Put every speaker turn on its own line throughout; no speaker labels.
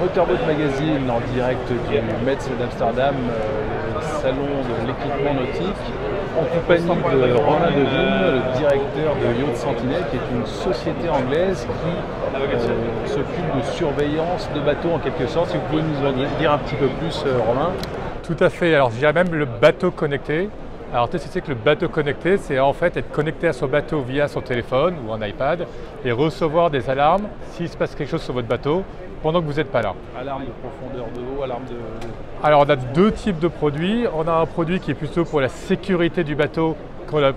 Motorboat Magazine en direct du Metz d'Amsterdam, le salon de l'équipement nautique, en compagnie de Romain Devine, le directeur de Yacht Sentinel, qui est une société anglaise qui s'occupe de surveillance de bateaux en quelque sorte. Si vous pouvez nous en dire un petit peu plus, Romain.
Tout à fait, alors je dirais même le bateau connecté. Alors qu'est-ce que c'est que le bateau connecté? C'est en fait être connecté à son bateau via son téléphone ou un iPad et recevoir des alarmes s'il se passe quelque chose sur votre bateau pendant que vous n'êtes pas là.
Alarme de profondeur de eau, alarme de...
Alors on a deux types de produits. On a un produit qui est plutôt pour la sécurité du bateau quand la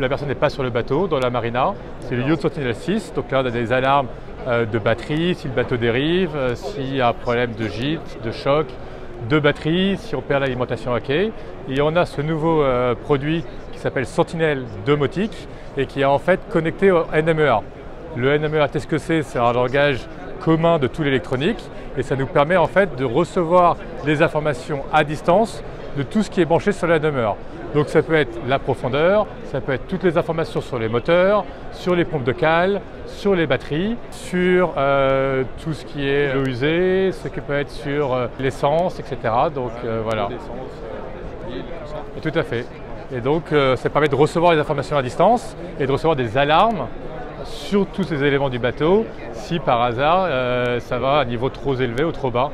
personne n'est pas sur le bateau, dans la marina. C'est le Yacht Sentinel 6. Donc là on a des alarmes de batterie, si le bateau dérive, s'il y a un problème de gîte, de choc, de batterie, si on perd l'alimentation à quai. Et on a ce nouveau produit qui s'appelle Sentinel domotique et qui est en fait connecté au NMEA. Le NMEA, qu'est-ce que c'est? C'est un langage commun de tout l'électronique et ça nous permet en fait de recevoir des informations à distance de tout ce qui est branché sur la NMEA. Donc ça peut être la profondeur, ça peut être toutes les informations sur les moteurs, sur les pompes de cale, sur les batteries, sur tout ce qui est l'eau usée, ce qui peut être sur l'essence, etc. Donc voilà. Et tout à fait. Et donc ça permet de recevoir les informations à distance et de recevoir des alarmes sur tous ces éléments du bateau si par hasard ça va à un niveau trop élevé ou trop bas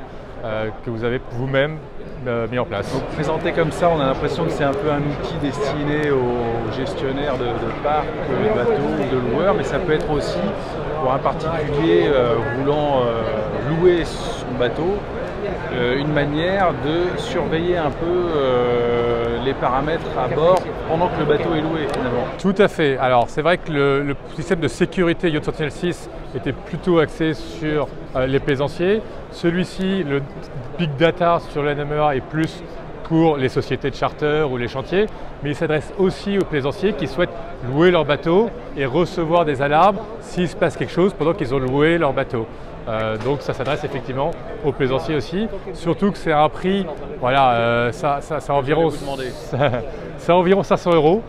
que vous avez vous-même mis en place.
Donc présenté comme ça, on a l'impression que c'est un peu un outil destiné aux gestionnaires de parcs, de bateaux ou de loueurs, mais ça peut être aussi pour un particulier voulant louer son bateau, une manière de surveiller un peu les paramètres à bord pendant que le bateau est loué finalement.
Tout à fait. Alors c'est vrai que le système de sécurité Yacht Sentinel 6 était plutôt axé sur les plaisanciers. Celui-ci, le Big Data sur le NMEA est plus pour les sociétés de charter ou les chantiers, mais il s'adresse aussi aux plaisanciers qui souhaitent louer leur bateau et recevoir des alarmes s'il se passe quelque chose pendant qu'ils ont loué leur bateau. Donc ça s'adresse effectivement aux plaisanciers aussi, surtout que c'est un prix, voilà, ça environ 500 €.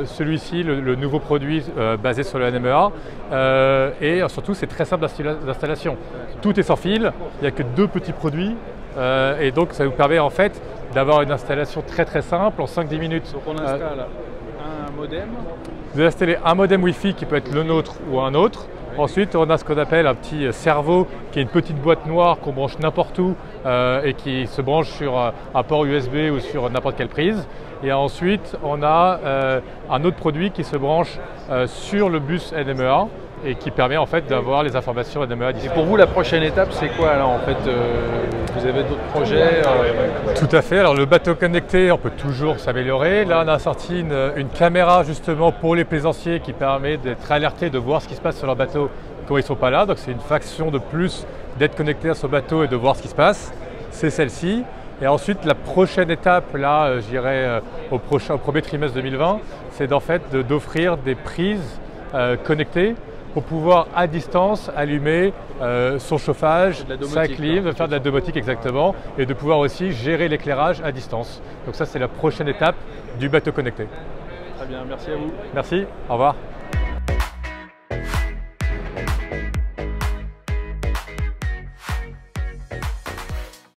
Celui-ci, le nouveau produit basé sur le NMEA, et surtout c'est très simple d'installation. Tout est sans fil, il n'y a que deux petits produits, et donc ça vous permet en fait d'avoir une installation très simple en 5-10 minutes.
Donc on installe un modem.
Vous installez un modem Wi-Fi qui peut être le nôtre ou un autre. Ensuite, on a ce qu'on appelle un petit cerveau qui est une petite boîte noire qu'on branche n'importe où et qui se branche sur un port USB ou sur n'importe quelle prise. Et ensuite, on a un autre produit qui se branche sur le bus NMEA et qui permet en fait d'avoir les informations NMEA disponibles.
Et pour vous, la prochaine étape, c'est quoi là en fait vous avez d'autres projets
Tout à fait. Alors le bateau connecté, on peut toujours s'améliorer. Là, on a sorti une caméra justement pour les plaisanciers qui permet d'être alertés, de voir ce qui se passe sur leur bateau quand ils ne sont pas là. Donc c'est une faction de plus d'être connecté à son bateau et de voir ce qui se passe. C'est celle-ci. Et ensuite, la prochaine étape, là, je dirais au premier trimestre 2020, c'est en fait d'offrir des prises connectées pour pouvoir à distance allumer son chauffage, sa clim, de faire de la domotique exactement, et de pouvoir aussi gérer l'éclairage à distance. Donc ça c'est la prochaine étape du bateau connecté.
Très bien, merci à vous.
Merci, au revoir.